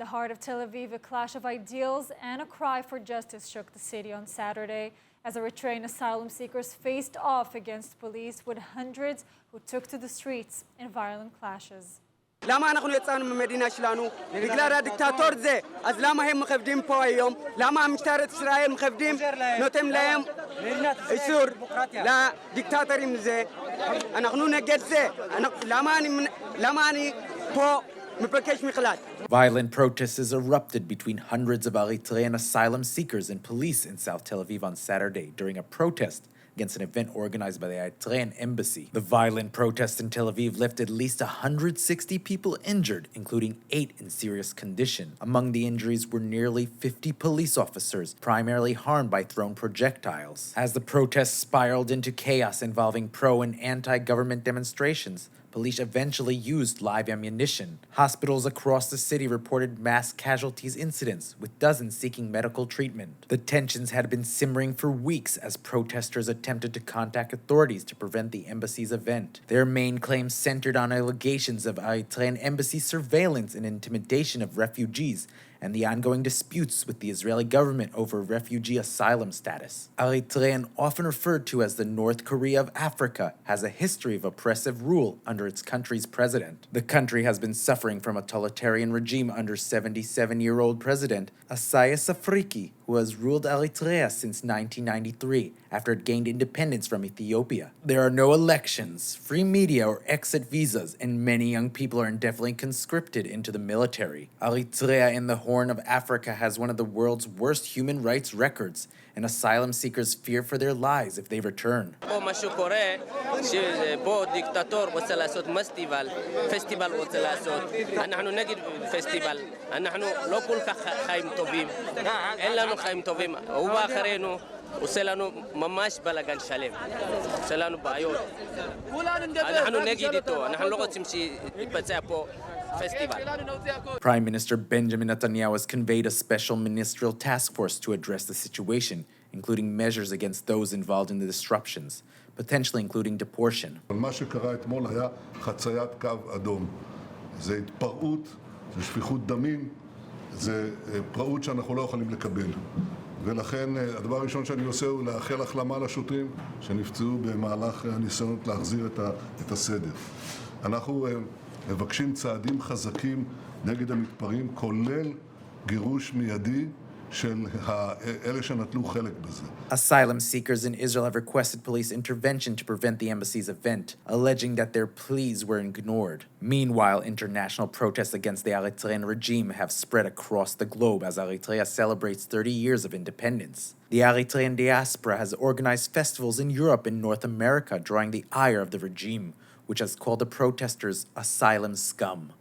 the heart of Tel Aviv, a clash of ideals and a cry for justice shook the city on Saturday as Eritrean asylum seekers faced off against police with hundreds who took to the streets in violent clashes. لما نحن يتصانوا من مدينة شلانو رجلا دكتاتور زي از لما هم مخفدين بويهم لما مشترك إسرائيل مخفدين نتم لهم يسور لا دكتاتورين زي أنا خنون نجد زي أنا لماني بو مبكش مخلات. Violent protests erupted between hundreds of Eritrean asylum seekers and police in South Tel Aviv on Saturday during a protest against an event organized by the Eritrean embassy. The violent protests in Tel Aviv left at least 160 people injured, including 8 in serious condition. Among the injuries were nearly 50 police officers, primarily harmed by thrown projectiles. As the protests spiraled into chaos involving pro- and anti-government demonstrations, police eventually used live ammunition. Hospitals across the city reported mass casualties incidents, with dozens seeking medical treatment. The tensions had been simmering for weeks as protesters attempted to contact authorities to prevent the embassy's event. Their main claims centered on allegations of Eritrean embassy surveillance and intimidation of refugees, and the ongoing disputes with the Israeli government over refugee asylum status. Eritrean, often referred to as the North Korea of Africa, has a history of oppressive rule under its country's president. The country has been suffering from a totalitarian regime under 77-year-old president Isaias Afwerki, who has ruled Eritrea since 1993 after it gained independence from Ethiopia. There are no elections, free media, or exit visas, and many young people are indefinitely conscripted into the military. Eritrea in the Horn of Africa has one of the world's worst human rights records, and asylum seekers fear for their lives if they return. وسلانو مماش بلغان شالم سلانو بايو نحن نجدتو نحن لغة تمشي بتسابو festival. Prime Minister Benjamin Netanyahu has conveyed a special ministerial task force to address the situation, including measures against those involved in the disruptions, potentially including deportation. מה שקרה אתמול היה חציית קו אדום. זה התפרעות, זה שפיכות דמים, זה פרעות שאנחנו לא יכולים לקבל. ולכן הדבר הראשון שאני עושה הוא לאחל החלמה לשוטרים שנפצעו במהלך הניסיונות להחזיר את הסדר. אנחנו מבקשים צעדים חזקים נגד המתפרעים, כולל גירוש מיידי של אלה שנטלו חלק בזה. Asylum seekers in Israel have requested police intervention to prevent the embassy's event, alleging that their pleas were ignored. Meanwhile, international protests against the Eritrean regime have spread across the globe as Eritrea celebrates 30 years of independence. The Eritrean diaspora has organized festivals in Europe and North America, drawing the ire of the regime, which has called the protesters asylum scum.